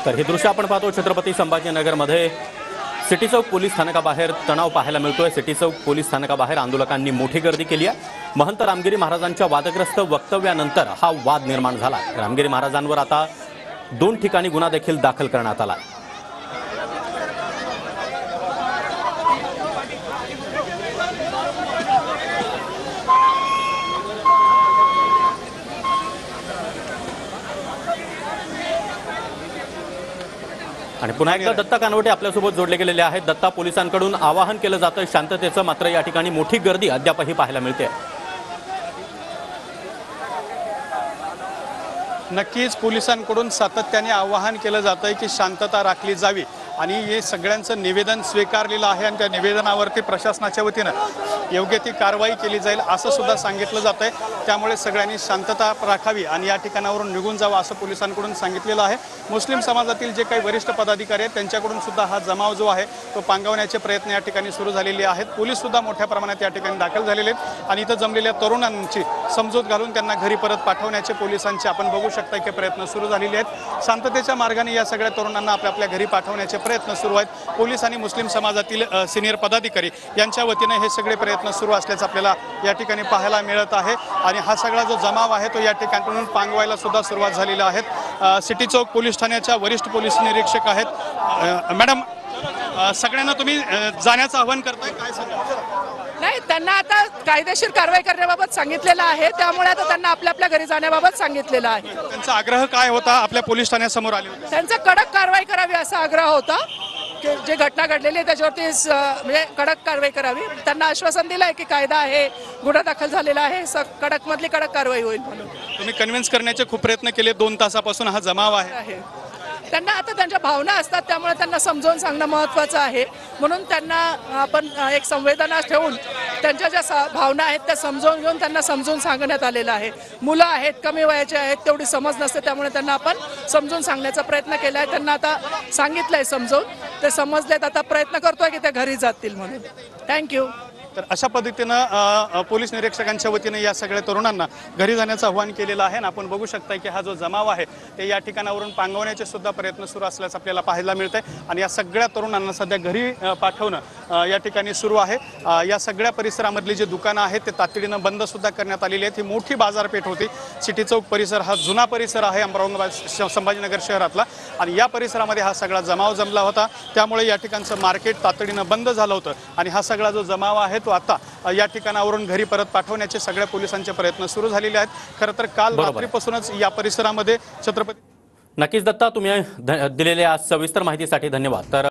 तर हे दृश्य आपण पाहतो छत्रपती संभाजीनगरमध्ये सिटी चौक पोलीस स्थानकाबाहेर तणाव पाहायला मिळतोय। सिटी चौक पोलीस स्थानकाबाहेर आंदोलकांनी मोठी गर्दी केली आहे। महंत रामगिरी महाराजांच्या वादग्रस्त वक्तव्यानंतर हा वाद निर्माण झाला। रामगिरी महाराजांवर आता 2 ठिकाणी गुन्हा देखील दाखल करण्यात आला। आणि पुन्हा एकदा दत्ता कानवटे आपल्यासोबत जोडले गेलेले आहेत। दत्ता, पोलिसांकडून आवाहन केलं जातं शांततेचं, मात्र या ठिकाणी मोठी गर्दी अद्यापही पाहायला मिळते। नक्कीच पोलिसांकडून सातत्याने आवाहन केलं जातंय की शांतता राखली जावी आणि हे सगळ्यांचं निवेदन स्वीकारलेलं आहे आणि त्या निवेदनावरती प्रशासनाच्या वतीनं योग्य ती कारवाई केली जाईल असं सुद्धा सांगितलं जातंय। त्यामुळे सगळ्यांनी शांतता राखावी आणि या ठिकाणावरून निघून जावं असं पोलिसांकडून सांगितलेलं आहे। मुस्लिम समाजातील जे काही वरिष्ठ पदाधिकारी आहेत त्यांच्याकडून सुद्धा हा जमाव जो आहे तो पांगवण्याचे प्रयत्न या ठिकाणी सुरू झालेले आहेत। पोलीस सुद्धा मोठ्या प्रमाणात या ठिकाणी दाखल झालेले आहेत आणि इथं जमलेल्या तरुणांची समजूत घालून त्यांना घरी परत पाठवण्याचे पोलिसांचे आपण बघू शकता की प्रयत्न सुरू झालेले आहेत। शांततेच्या मार्गाने या सगळ्या तरुणांना आपल्या घरी पाठवण्याचे प्रयत्न सुरू आहेत। पोलीस आणि मुस्लिम समाजातील सिनियर पदाधिकारी यांच्या वतीने हे सगळे प्रयत्न सुरू असल्याचं आपल्याला या ठिकाणी पाहायला मिळत आहे आणि हा सगळा जो जमाव आहे तो या ठिकाणातून पांगवायला सुद्धा सुरुवात झालेली आहे। सिटी चौक पोलीस ठाण्याच्या वरिष्ठ पोलीस निरीक्षक आहेत। मॅडम, सगळ्यांना तुम्ही जाण्याचं आवाहन करताय, काय सांगा? नाही, त्यांना आता कायदेशीर कारवाई करण्याबाबत सांगितलेलं आहे, त्यामुळे आता त्यांना आपल्या घरी जाण्याबाबत सांगितलेलं आहे। त्यांचा आग्रह काय होता? आपल्या पोलीस ठाण्यासमोर आले होते, त्यांचा कडक कारवाई करावी असा आग्रह होता की जे घटना घडलेली आहे त्याच्यावरती म्हणजे कडक कारवाई करावी। त्यांना आश्वासन दिलं आहे की कायदा आहे, गुन्हा दाखल झालेला आहे, कडक मधली कडक कारवाई होईल म्हणून। तुम्ही कन्व्हिन्स करण्याचे खूप प्रयत्न केले, 2 तासापासून हा जमाव आहे। त्यांना आता त्यांच्या भावना असतात, त्यामुळे त्यांना समजावून सांगणं महत्त्वाचं आहे। म्हणून त्यांना आपण एक संवेदना ठेवून त्यांच्या ज्या भावना आहेत त्या समजावून घेऊन त्यांना समजून सांगण्यात आलेलं आहे। मुलं आहेत, कमी वयाचे आहेत, तेवढी समज नसते, त्यामुळे त्यांना आपण समजून सांगण्याचा प्रयत्न केला आहे। त्यांना आता सांगितलंय समजावून, ते समजलेत, आता प्रयत्न करतोय की ते घरी जातील म्हणून। थँक्यू। तर अशा पद्धतीनं पोलीस निरीक्षकांच्या वतीने या सगळ्या तरुणांना घरी जाण्याचं आवाहन केलेलं आहे आणि आपण बघू शकता की हा जो जमाव आहे ते या ठिकाणावरून पांगवण्याचे सुद्धा प्रयत्न सुरू असल्याचं आपल्याला पाहायला मिळतंय आणि या सगळ्या तरुणांना सध्या घरी पाठवणं या ठिकाणी सुरू आहे। या सगळ्या परिसरामधली जी दुकानं आहेत ते तातडीनं बंद सुद्धा करण्यात आलेली आहेत। ही मोठी बाजारपेठ होती। सिटी चौक परिसर हा जुना परिसर आहे औरंगाबाद संभाजीनगर शहरातला आणि या परिसरामध्ये हा सगळा जमाव जमला होता, त्यामुळे या ठिकाणचं मार्केट तातडीनं बंद झालं होतं आणि हा सगळा जो जमाव आहे तो आता या ठिकाणावरून घरी परत पाठवण्याचे सगळ्या पोलिसांचे प्रयत्न सुरू झालेले आहेत। खरं तर काल रात्रीपासूनच या परिसरामध्ये छत्रपती नक्कीच दत्ता, तुम्ही दिलेल्या सविस्तर माहितीसाठी धन्यवाद। तर